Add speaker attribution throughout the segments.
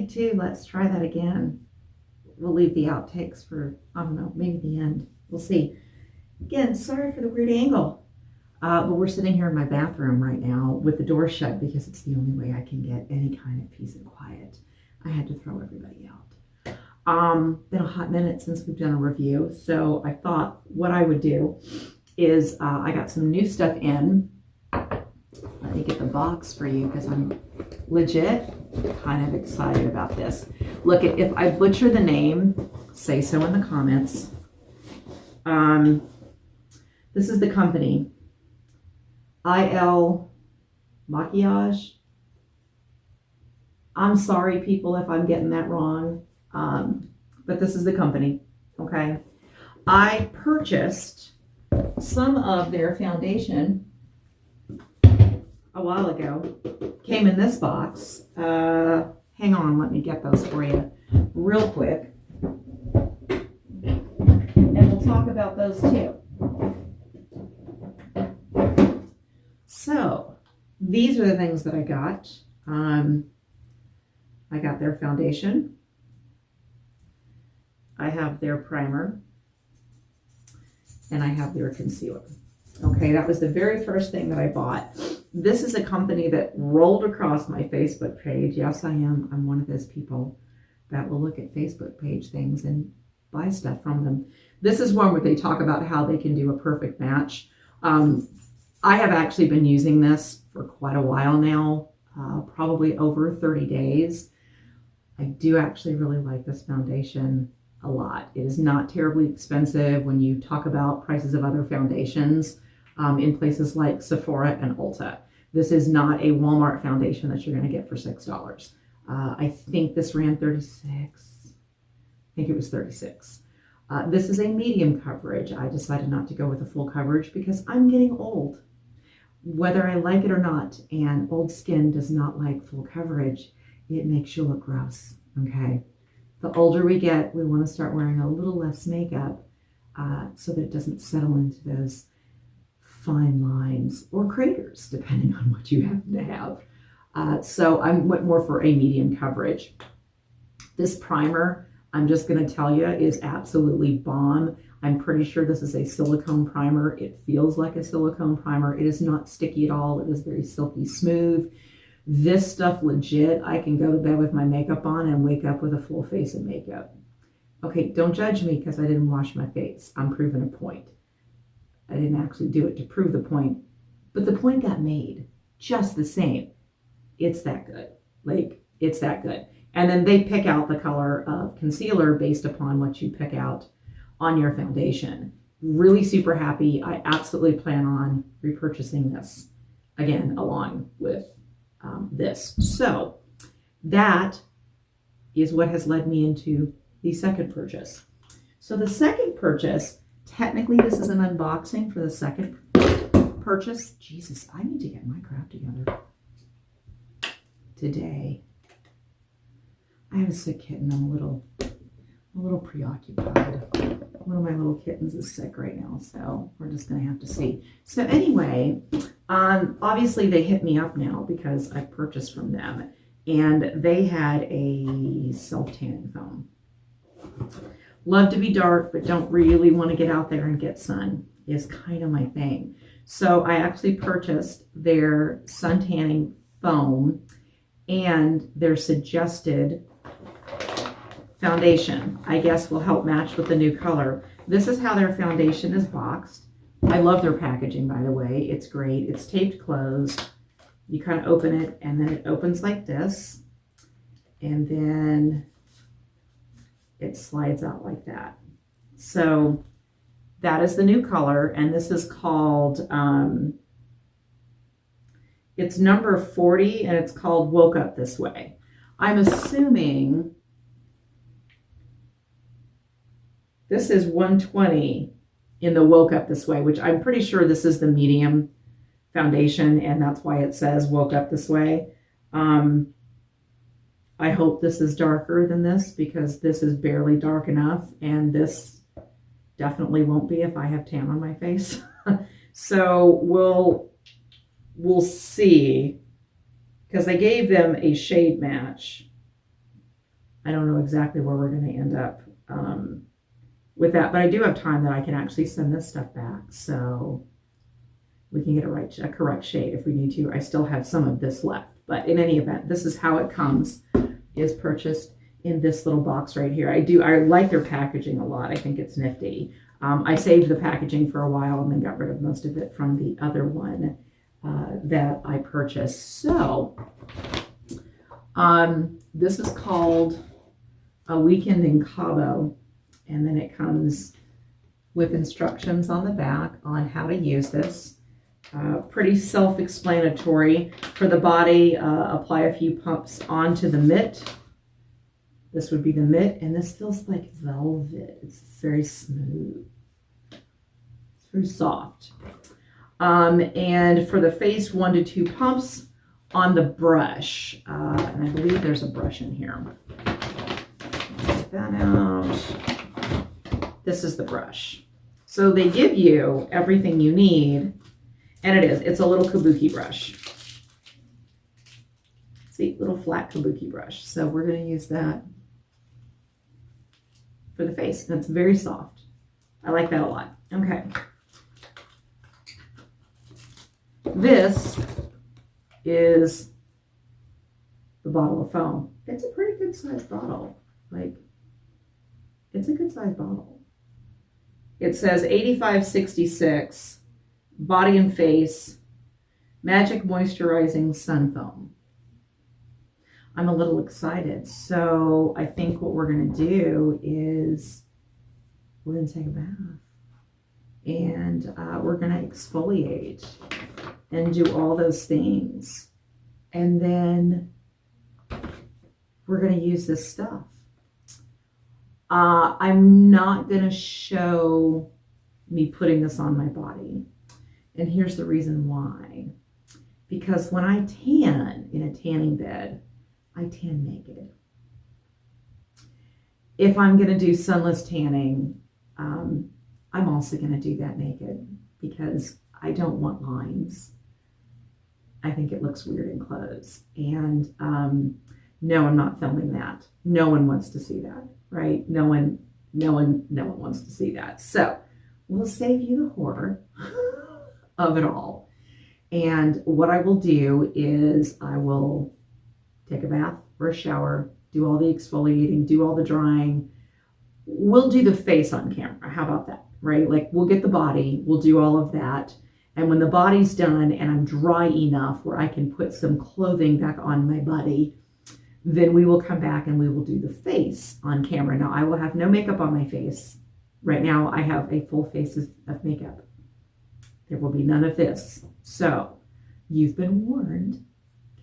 Speaker 1: take two. Let's try that again. We'll leave the outtakes for, I don't know, maybe the end. We'll see. Again, sorry for the weird angle. But we're sitting here in my bathroom right now with the door shut because it's the only way I can get any kind of peace and quiet. I had to throw everybody out. Been a hot minute since we've done a review, so I thought what I would do is I got some new stuff in. Let me get the box for you because I'm legit kind of excited about this. Look, if I butcher the name, say so in the comments. This is the company, IL Makiage. I'm sorry, people, if I'm getting that wrong, but this is the company, okay? I purchased some of their foundation a while ago. Came in this box. Hang on, let me get those for you real quick. And we'll talk about those too. So, these are the things that I got. I got their foundation. I have their primer. And I have their concealer. Okay, that was the very first thing that I bought. This is a company that rolled across my Facebook page. Yes, I am. I'm one of those people that will look at Facebook page things and buy stuff from them. This is one where they talk about how they can do a perfect match. I have actually been using this for quite a while now, probably over 30 days. I do actually really like this foundation a lot. It is not terribly expensive when you talk about prices of other foundations in places like Sephora and Ulta. This is not a Walmart foundation that you're going to get for $6. I think this ran 36. I think it was 36. This is a medium coverage. I decided not to go with a full coverage because I'm getting old, whether I like it or not. And old skin does not like full coverage. It makes you look gross, okay? The older we get, we want to start wearing a little less makeup so that it doesn't settle into those fine lines or craters, depending on what you happen to have. So I went more for a medium coverage. This primer, I'm just going to tell you, is absolutely bomb. I'm pretty sure this is a silicone primer. It feels like a silicone primer. It is not sticky at all. It is very silky smooth. This stuff legit, I can go to bed with my makeup on and wake up with a full face of makeup. Okay, don't judge me because I didn't wash my face. I'm proving a point. I didn't actually do it to prove the point, but the point got made just the same. It's that good. Like, it's that good. And then they pick out the color of concealer based upon what you pick out on your foundation. Really super happy. I absolutely plan on repurchasing this again along with this. So that is what has led me into the second purchase. So the second purchase, technically this is an unboxing for the second purchase. Jesus, I need to get my crap together today. I have a sick kitten. I'm a little preoccupied. One of my little kittens is sick right now, so we're just gonna have to see. So anyway, obviously they hit me up now because I purchased from them, and they had a self-tanning foam. Love to be dark, but don't really want to get out there and get sun is kind of my thing. So I actually purchased their sun tanning foam and their suggested foundation, I guess, will help match with the new color. This is how their foundation is boxed. I love their packaging, by the way. It's great. It's taped closed. You kind of open it, and then it opens like this. And then it slides out like that. So that is the new color, and this is called, it's number 40, and it's called Woke Up This Way. I'm assuming this is 120 in the Woke Up This Way, which I'm pretty sure this is the medium foundation, and that's why it says Woke Up This Way. I hope this is darker than this because this is barely dark enough, and this definitely won't be if I have tan on my face. So we'll see, because I gave them a shade match. I don't know exactly where we're going to end up with that, but I do have time that I can actually send this stuff back, so we can get a correct shade if we need to. I still have some of this left, but in any event, this is how it comes, is purchased in this little box right here. I like their packaging a lot. I think it's nifty. I saved the packaging for a while and then got rid of most of it from the other one that I purchased. So this is called A Weekend in Cabo, and then it comes with instructions on the back on how to use this. Pretty self-explanatory. For the body, apply a few pumps onto the mitt. This would be the mitt, and this feels like velvet. It's very smooth. It's very soft. And for the face, 1 to 2 pumps on the brush. And I believe there's a brush in here. Get that out. This is the brush. So they give you everything you need, and it's a little kabuki brush. See, little flat kabuki brush. So we're going to use that for the face. That's very soft. I like that a lot. Okay. This is the bottle of foam. It's a pretty good sized bottle. Like, it's a good sized bottle. It says 8566 body and face magic moisturizing sun foam. I'm a little excited. So I think what we're going to do is we're going to take a bath, and we're going to exfoliate and do all those things. And then we're going to use this stuff. I'm not going to show me putting this on my body. And here's the reason why. Because when I tan in a tanning bed, I tan naked. If I'm going to do sunless tanning, I'm also going to do that naked because I don't want lines. I think it looks weird in clothes. And no, I'm not filming that. No one wants to see that, right? No one wants to see that. So we'll save you the horror of it all. And what I will do is I will take a bath or a shower, do all the exfoliating, do all the drying. We'll do the face on camera. How about that, right? Like, we'll get the body, we'll do all of that. And when the body's done and I'm dry enough where I can put some clothing back on my body, then we will come back and we will do the face on camera. Now, I will have no makeup on my face. Right now, I have a full face of makeup. There will be none of this. So, you've been warned.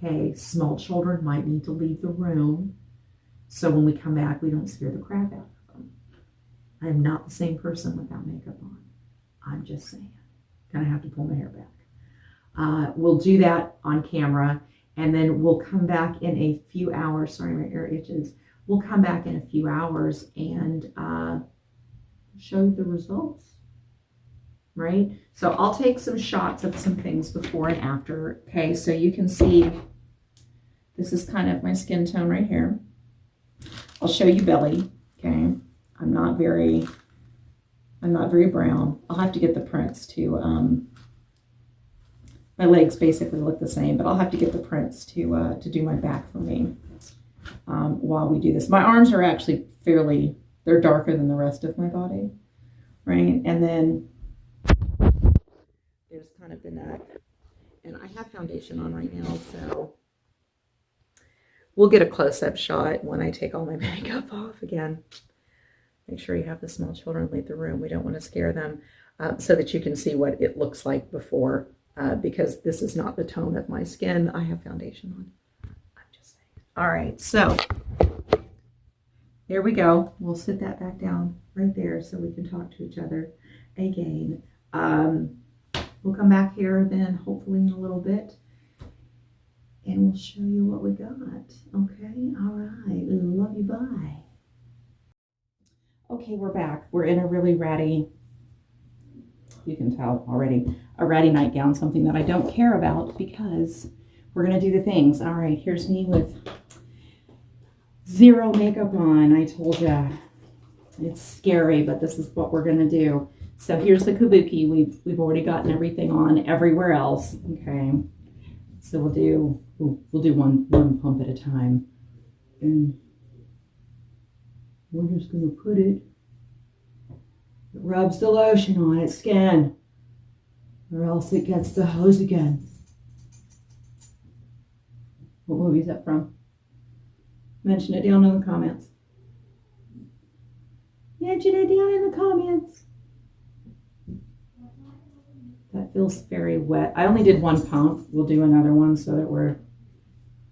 Speaker 1: Okay, small children might need to leave the room. So when we come back, we don't scare the crap out of them. I am not the same person without makeup on. I'm just saying. Gonna have to pull my hair back. We'll do that on camera, and then we'll come back in a few hours. Sorry, my ear itches. We'll come back in a few hours and show you the results. Right? So I'll take some shots of some things before and after. Okay, so you can see this is kind of my skin tone right here. I'll show you belly. Okay, I'm not very brown. I'll have to get the prints to my legs basically look the same, but I'll have to get the prints to do my back for me while we do this. My arms are actually they're darker than the rest of my body, right? And then there's kind of the neck, and I have foundation on right now, so we'll get a close-up shot when I take all my makeup off again. Make sure you have the small children leave the room. We don't want to scare them, so that you can see what it looks like before, because this is not the tone of my skin. I have foundation on. I'm just saying. All right, so there we go. We'll sit that back down right there so we can talk to each other again. We'll come back here then hopefully in a little bit, and we'll show you what we got. Okay, all right, love you, bye. Okay, we're back. We're in a really ratty, you can tell already, a ratty nightgown, something that I don't care about because we're going to do the things. All right, here's me with zero makeup on. I told you it's scary, but this is what we're gonna do. So here's the kabuki. We've already gotten everything on everywhere else. Okay, so we'll do one pump at a time, and we're just gonna put it. It rubs the lotion on its skin, or else it gets the hose again. What movie is that from? Mention it down in the comments. Mention it down in the comments. That feels very wet. I only did one pump. We'll do another one so that we're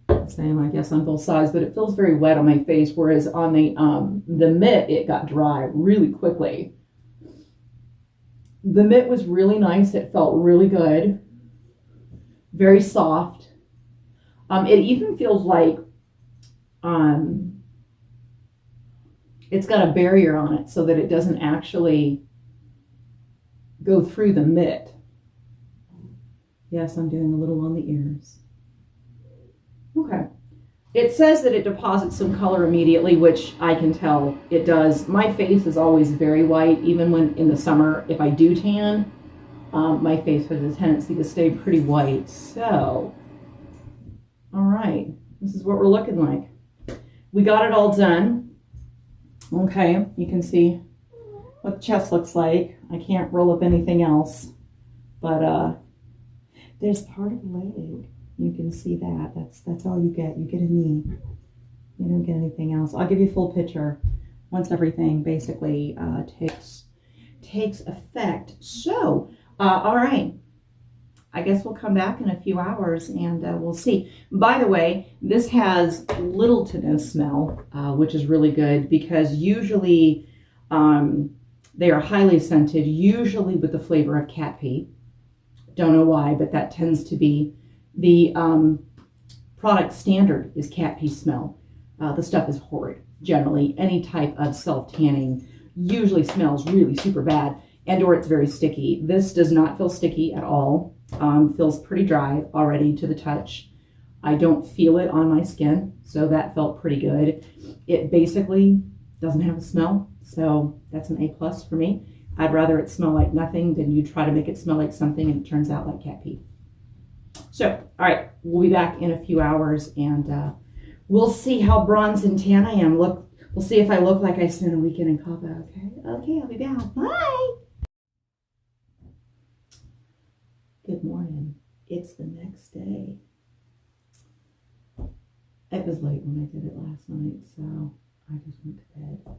Speaker 1: the same, I guess, on both sides. But it feels very wet on my face, whereas on the mitt, it got dry really quickly. The mitt was really nice. It felt really good. Very soft. It even feels like it's got a barrier on it so that it doesn't actually go through the mitt. Yes, I'm doing a little on the ears. Okay. It says that it deposits some color immediately, which I can tell it does. My face is always very white, even when in the summer, if I do tan, my face has a tendency to stay pretty white. So, all right, this is what we're looking like. We got it all done. Okay, you can see what the chest looks like. I can't roll up anything else, but there's part of the leg. You can see that. That's all you get. You get a knee. You don't get anything else. I'll give you a full picture once everything basically takes effect. So, all right. I guess we'll come back in a few hours and we'll see. By the way, this has little to no smell, which is really good because usually they are highly scented, usually with the flavor of cat pee. Don't know why, but that tends to be the product standard is cat pee smell. The stuff is horrid. Generally, any type of self-tanning usually smells really super bad and or it's very sticky. This does not feel sticky at all. Feels pretty dry already to the touch. I don't feel it on my skin, so that felt pretty good. It basically doesn't have a smell, so that's an A+ for me. I'd rather it smell like nothing than you try to make it smell like something and it turns out like cat pee. So, all right, we'll be back in a few hours and we'll see how bronze and tan I am. We'll see if I look like I spent a weekend in Cabo, okay? Okay, I'll be back. Bye! Good morning. It's the next day. It was late when I did it last night, so I just went to bed.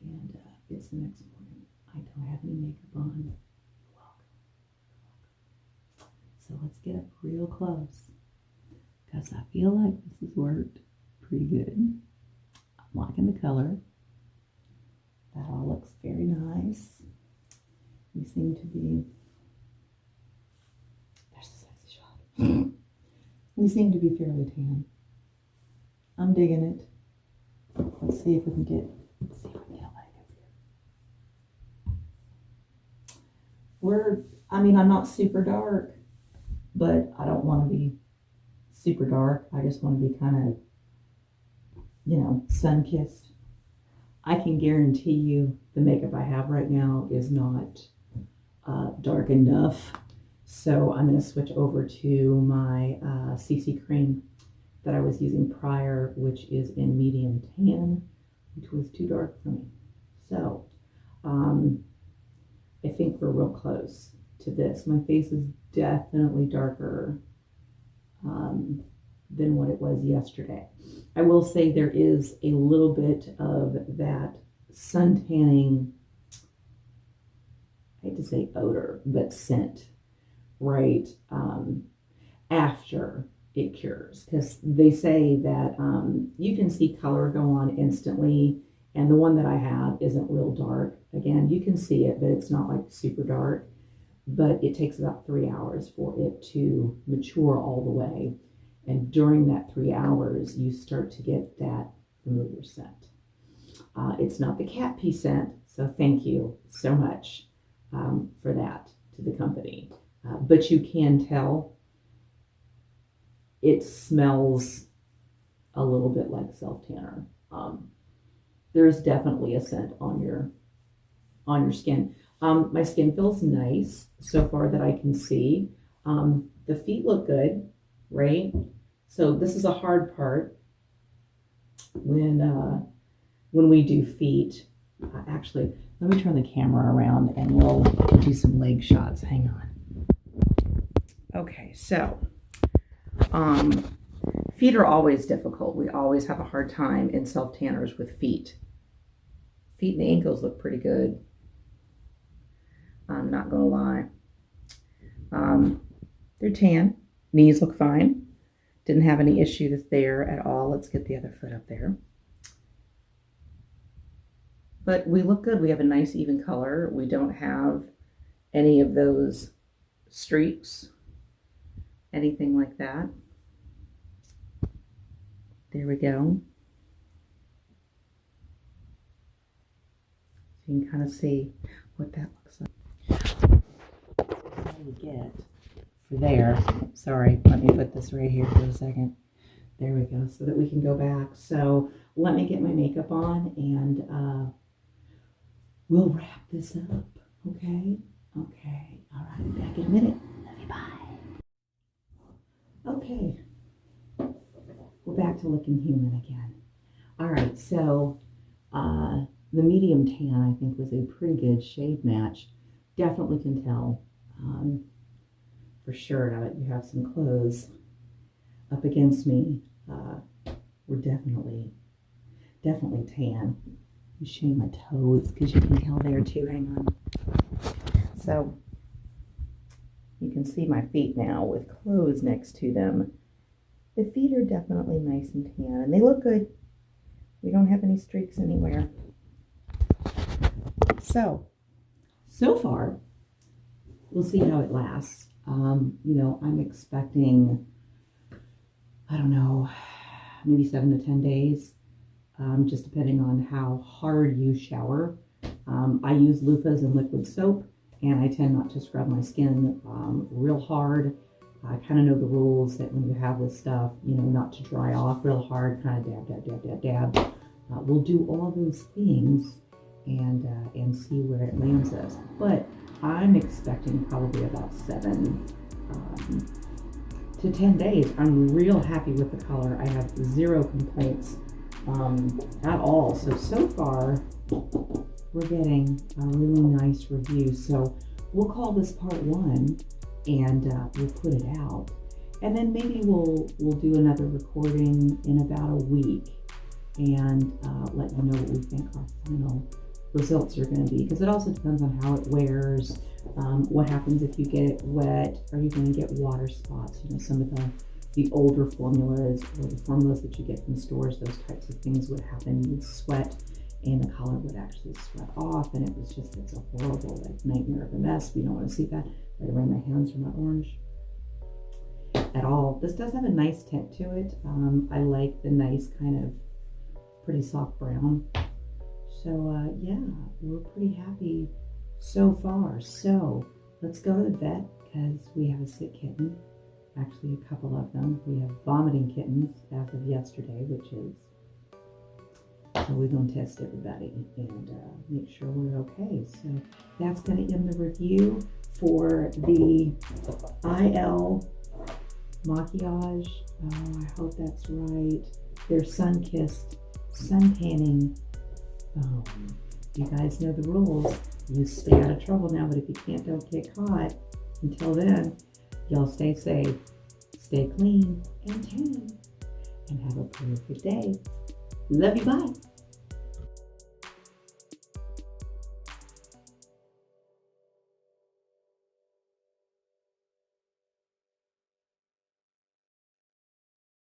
Speaker 1: And it's the next morning. I don't have any makeup on. You're welcome. So let's get up real close because I feel like this has worked pretty good. I'm liking the color. That all looks very nice. We seem to be... There's the sexy shot. We seem to be fairly tan. I'm digging it. Let's see if we can get a leg up here. I'm not super dark, but I don't want to be super dark. I just want to be kind of, sun-kissed. I can guarantee you the makeup I have right now is not dark enough. So I'm going to switch over to my CC cream that I was using prior, which is in medium tan, which was too dark for me. So I think we're real close to this. My face is definitely darker than what it was yesterday. I will say there is a little bit of that sun tanning, I hate to say odor, but scent, right after it cures, because they say that you can see color go on instantly, and the one that I have isn't real dark. Again, you can see it, but it's not like super dark, but it takes about 3 hours for it to mature all the way, and during that 3 hours you start to get that familiar scent. It's not the cat pee scent, so thank you so much for that to the company, but you can tell it smells a little bit like self-tanner. there's definitely a scent on your skin. My skin feels nice so far that I can see. The feet look good, right? So this is a hard part when we do feet. Actually, let me turn the camera around and we'll do some leg shots. Hang on. Okay, so feet are always difficult. We always have a hard time in self-tanners with feet. Feet and ankles look pretty good. I'm not gonna lie. They're tan. Knees look fine. Didn't have any issues there at all. Let's get the other foot up there. But we look good. We have a nice even color. We don't have any of those streaks, anything like that. There we go. So you can kind of see what that looks like. How do you get for there? Sorry, let me put this right here for a second. There we go, so that we can go back. So let me get my makeup on and we'll wrap this up, okay? Okay, all right, back in a minute. Love you, bye. Okay, we're back to looking human again. All right, so the medium tan, I think, was a pretty good shade match. Definitely can tell for sure now that you have some clothes up against me. We're definitely tan. I'm showing my toes because you can tell there too. Hang on. So you can see my feet now with clothes next to them. The feet are definitely nice and tan, and they look good. We don't have any streaks anywhere. So far, we'll see how it lasts. You know, I'm expecting, I don't know, maybe 7 to 10 days, just depending on how hard you shower. I use loofahs and liquid soap, and I tend not to scrub my skin real hard. I kind of know the rules that when you have this stuff, you know, not to dry off real hard, kind of dab, dab, dab, dab, dab. We'll do all those things and see where it lands us. But I'm expecting probably about 7 to 10 days. I'm real happy with the color. I have 0 complaints at all. So far, we're getting a really nice review. So we'll call this part 1 and we'll put it out. And then maybe we'll do another recording in about a week and let you know what we think our final results are going to be, because it also depends on how it wears. What happens if you get it wet? Are you going to get water spots? You know, some of the older formulas or the formulas that you get from stores, those types of things would happen. You would sweat and the color would actually sweat off, and it's a horrible, like, nightmare of a mess. We don't want to see that. By the way, my hands are not orange at all. This does have a nice tint to it. I like the nice kind of pretty soft brown. So yeah, we're pretty happy so far. So let's go to the vet because we have a sick kitten. Actually, a couple of them. We have vomiting kittens as of yesterday, so we're going to test everybody and make sure we're okay. So that's going to end the review for the IL Makiage. Oh, I hope that's right. Their sun-kissed sun tanning foam. You guys know the rules. You stay out of trouble now, but if you can't, don't get caught. Until then, y'all stay safe, stay clean and tan, and have a perfect day. Love you, bye.